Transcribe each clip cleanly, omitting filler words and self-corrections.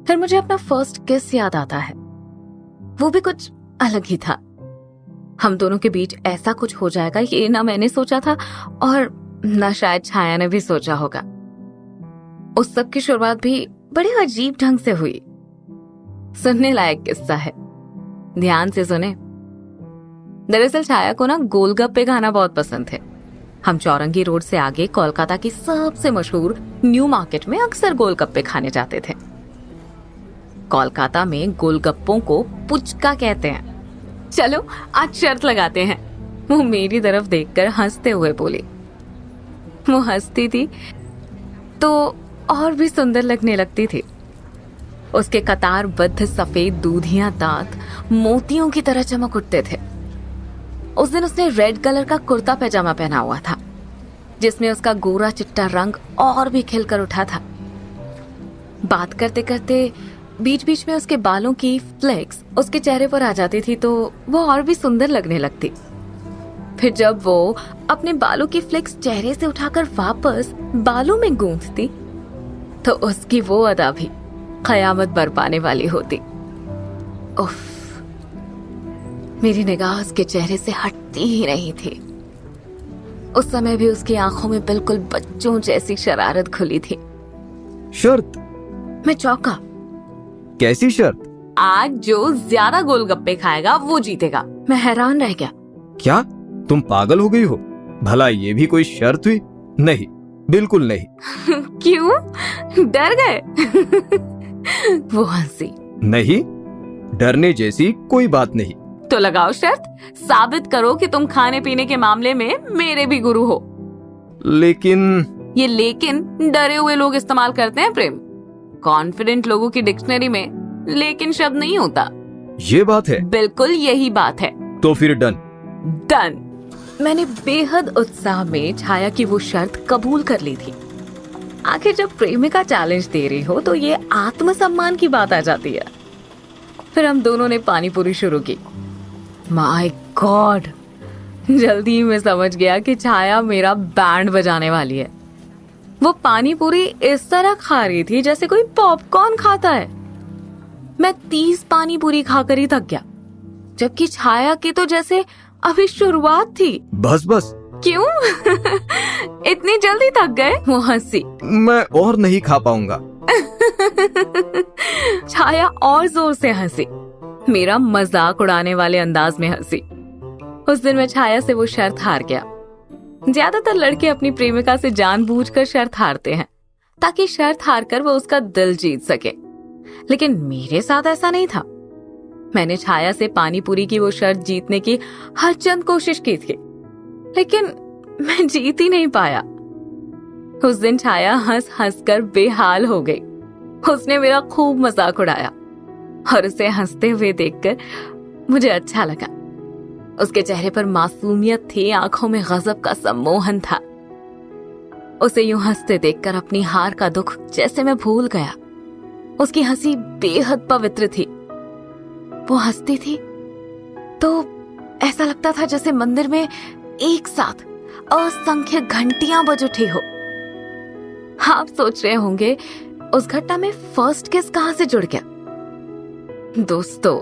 फिर मुझे अपना फर्स्ट किस याद आता है। वो भी कुछ अलग ही था। हम दोनों के बीच ऐसा कुछ हो जाएगा ये ना मैंने सोचा था और ना शायद छाया ने भी सोचा होगा। उस सब की शुरुआत भी बड़े अजीब ढंग से हुई। सुनने लायक किस्सा है, ध्यान से सुने। दरअसल छाया को ना गोलगप्पे खाना बहुत पसंद थे। हम चौरंगी रोड से आगे कोलकाता की सबसे मशहूर न्यू मार्केट में अक्सर गोलगप्पे खाने जाते थे। कोलकाता में गोलगप्पों को पुचका कहते हैं। चलो आज शर्त लगाते हैं। वो मेरी तरफ देखकर हंसते हुए बोली। वो हंसती थी तो और भी सुंदर लगने लगती थी। उसके कतारबद्ध सफेद दूधिया दांत मोतियों की तरह चमक उठते थे। उस दिन उसने रेड कलर का कुर्ता पैजामा पहना हुआ था, जिसमें उसका गोरा चिट्टा रंग और भी खिलकर उठा था। बात करते करते बीच बीच में उसके बालों की फ्लेक्स उसके चेहरे पर आ जाती थी तो वो और भी सुंदर लगने लगती। फिर जब वो अपने बालों की फ्लेक्स चेहरे से उठाकर वापस बालों में गूंथती तो उसकी वो अदा भी कयामत बरपाने वाली होती। उफ, मेरी निगाह उसके चेहरे से हटती ही नहीं थी। उस समय भी उसकी आंखों में बिल्कुल बच्चों जैसी शरारत खुली थी। शर्त? मैं चौंका। कैसी शर्त? आज जो ज्यादा गोलगप्पे खाएगा वो जीतेगा। मैं हैरान रह गया। क्या तुम पागल हो गई हो? भला ये भी कोई शर्त हुई? नहीं, बिल्कुल नहीं। क्यों, डर गए? वो हंसी। नहीं, डरने जैसी कोई बात नहीं। तो लगाओ शर्त, साबित करो कि तुम खाने पीने के मामले में मेरे भी गुरु हो। लेकिन ये लेकिन डरे हुए लोग इस्तेमाल करते हैं प्रेम। कॉन्फिडेंट लोगों की डिक्शनरी में लेकिन शब्द नहीं होता। ये बात है? बिल्कुल यही बात है। तो फिर डन। डन। मैंने बेहद उत्साह में छाया की वो शर्त कबूल कर ली थी। आखिर जब प्रेमिका चैलेंज दे रही हो तो ये आत्मसम्मान की बात आ जाती है। फिर हम दोनों ने पानी पूरी शुरू की। माय गॉड, जल्दी ही मैं समझ गया कि छाया मेरा बैंड बजाने वाली है। वो पानी पूरी इस तरह खा रही थी जैसे कोई पॉपकॉर्न खाता है। मैं 30 पानी पूरी खाकर ही थक गया, जबकि छाया की तो जैसे अभी शुरुआत थी। बस बस। क्यों? इतनी जल्दी थक गए? वो हंसी। मैं और नहीं खा पाऊंगा। छाया और जोर से हंसी, मेरा मजाक उड़ाने वाले अंदाज में हंसी। उस दिन मैं छाया से वो शर्त हार गया। ज्यादातर लड़के अपनी प्रेमिका से जानबूझकर शर्त हारते हैं ताकि शर्त हारकर वो उसका दिल जीत सके, लेकिन मेरे साथ ऐसा नहीं था। मैंने छाया से पानी पूरी की वो शर्त जीतने की हर चंद कोशिश की थी, लेकिन मैं जीत ही नहीं पाया। उस दिन छाया हंस हंस कर बेहाल हो गई। उसने मेरा खूब मजाक उड़ाया और उसे हंसते हुए देखकर मुझे अच्छा लगा। उसके चेहरे पर मासूमियत थी, आंखों में गजब का सम्मोहन था। उसे यूं हंसते देखकर अपनी हार का दुख जैसे मैं भूल गया। उसकी हंसी बेहद पवित्र थी। वो हंसती थी तो ऐसा लगता था जैसे मंदिर में एक साथ असंख्य घंटियां बज उठी हो। आप सोच रहे होंगे उस घटना में फर्स्ट किस कहां से जुड़ गया? दोस्तों,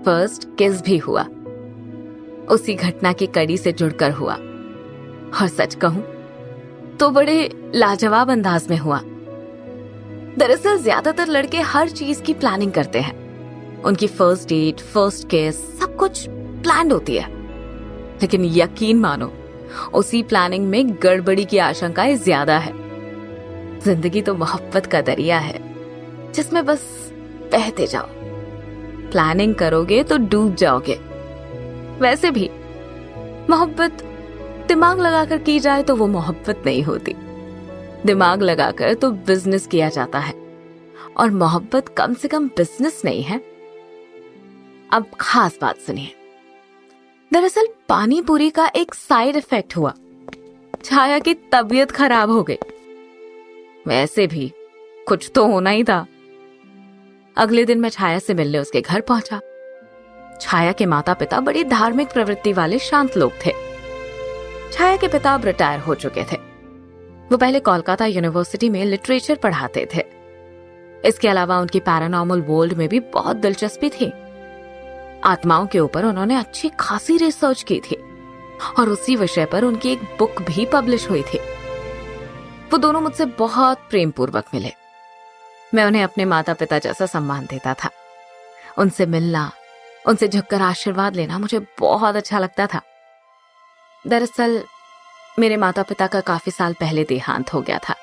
फर्स्ट किस भी हुआ उसी घटना की कड़ी से जुड़कर हुआ, और सच कहूं तो बड़े लाजवाब अंदाज में हुआ। दरअसल ज्यादातर लड़के हर चीज की प्लानिंग करते हैं। उनकी फर्स्ट डेट, फर्स्ट किस, सब कुछ प्लान्ड होती है, लेकिन यकीन मानो उसी प्लानिंग में गड़बड़ी की आशंकाएं ज्यादा है। जिंदगी तो मोहब्बत का दरिया है जिसमें बस बहते जाओ। प्लानिंग करोगे तो डूब जाओगे। वैसे भी मोहब्बत दिमाग लगाकर की जाए तो वो मोहब्बत नहीं होती। दिमाग लगाकर तो बिजनेस किया जाता है, और मोहब्बत कम से कम बिजनेस नहीं है। अब खास बात सुनिए। दरअसल पानी पूरी का एक साइड इफेक्ट हुआ। छाया की तबीयत खराब हो गई। वैसे भी कुछ तो होना ही था। अगले दिन मैं छाया से मिलने उसके घर पहुंचा। छाया के माता पिता बड़ी धार्मिक प्रवृत्ति वाले शांत लोग थे। छाया के पिता अब रिटायर हो चुके थे। वो पहले कोलकाता यूनिवर्सिटी में लिटरेचर पढ़ाते थे। इसके अलावा उनकी पैरानॉर्मल वर्ल्ड में भी बहुत दिलचस्पी थी। आत्माओं के ऊपर उन्होंने अच्छी खासी रिसर्च की थी और उसी विषय पर उनकी एक बुक भी पब्लिश हुई थी। वो दोनों मुझसे बहुत प्रेम पूर्वक मिले। मैं उन्हें अपने माता पिता जैसा सम्मान देता था। उनसे मिलना, उनसे झुककर आशीर्वाद लेना मुझे बहुत अच्छा लगता था। दरअसल मेरे माता पिता का काफी साल पहले देहांत हो गया था,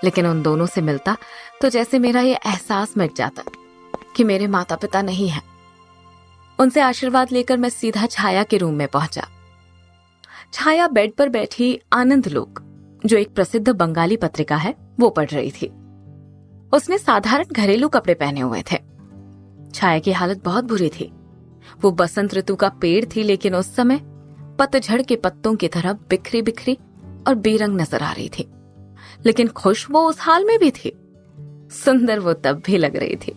लेकिन उन दोनों से मिलता तो जैसे मेरा ये एहसास मिट जाता कि मेरे माता पिता नहीं हैं। उनसे आशीर्वाद लेकर मैं सीधा छाया के रूम में पहुंचा। छाया बेड पर बैठी आनंद लोक, जो एक प्रसिद्ध बंगाली पत्रिका है, वो पढ़ रही थी। उसने साधारण घरेलू कपड़े पहने हुए थे। छाया की हालत बहुत बुरी थी। वो बसंत ऋतु का पेड़ थी, लेकिन उस समय पतझड़ के पत्तों की तरह बिखरी बिखरी और बेरंग नजर आ रही थी। लेकिन खुश वो उस हाल में भी थी। सुंदर वो तब भी लग रही थी।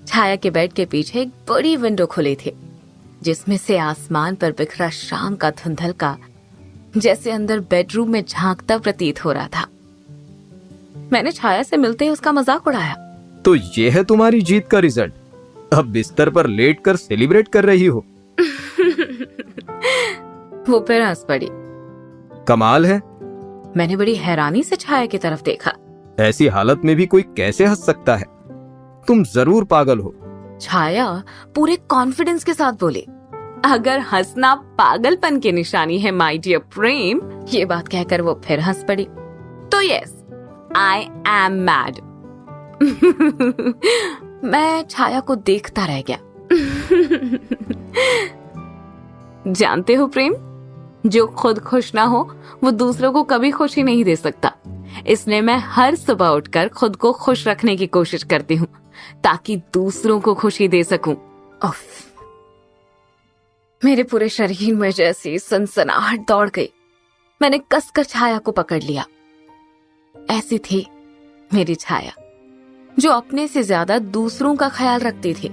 छाया के बेड के पीछे एक बड़ी विंडो खुली थी, जिसमें से आसमान पर बिखरा शाम का धुंधलका जैसे अंदर बेडरूम में झांकता प्रतीत हो रहा था। मैंने छाया से मिलते ही उसका मजाक उड़ाया। तो ये है तुम्हारी जीत का रिजल्ट? अब बिस्तर पर लेट कर सेलिब्रेट कर रही हो? वो फिर हंस पड़ी। कमाल है। मैंने बड़ी हैरानी से छाया की तरफ देखा। ऐसी हालत में भी कोई कैसे हंस सकता है? तुम जरूर पागल हो। छाया पूरे कॉन्फिडेंस के साथ बोली, अगर हंसना पागलपन की निशानी है माय डियर प्रेम, ये बात कहकर वो फिर हंस पड़ी, तो यस, आई एम मैड। मैं छाया को देखता रह गया। जानते हो प्रेम, जो खुद खुश ना हो वो दूसरों को कभी खुशी नहीं दे सकता। इसलिए मैं हर सुबह उठकर खुद को खुश रखने की कोशिश करती हूँ, ताकि दूसरों को खुशी दे सकूं। उफ, मेरे पूरे शरीर में जैसी सनसनाहट दौड़ गई। मैंने कसकर छाया को पकड़ लिया। ऐसी थी मेरी छाया, जो अपने से ज्यादा दूसरों का ख्याल रखती थी।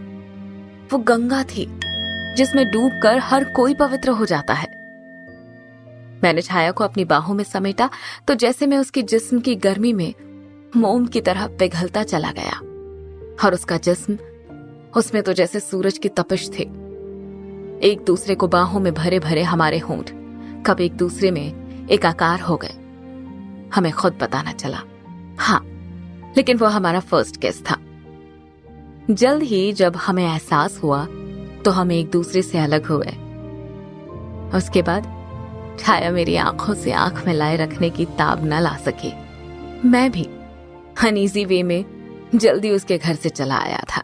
वो गंगा थी जिसमें डूबकर हर कोई पवित्र हो जाता है। मैंने छाया को अपनी बाहों में समेटा तो जैसे मैं उसके जिस्म की गर्मी में मोम की तरह पिघलता चला गया, और उसका जिस्म, उसमें तो जैसे सूरज की तपिश थी। एक दूसरे को बाहों में भरे भरे हमारे होंठ कब एक दूसरे में एकाकार हो गए, हमें खुद पता न चला। हाँ, लेकिन वो हमारा फर्स्ट किस था। जल्द ही जब हमें एहसास हुआ तो हम एक दूसरे से अलग हुए। उसके बाद छाया मेरी आंखों से आंख मिलाए रखने की ताब न ला सकी। मैं भी अनईजी वे में जल्दी उसके घर से चला आया था।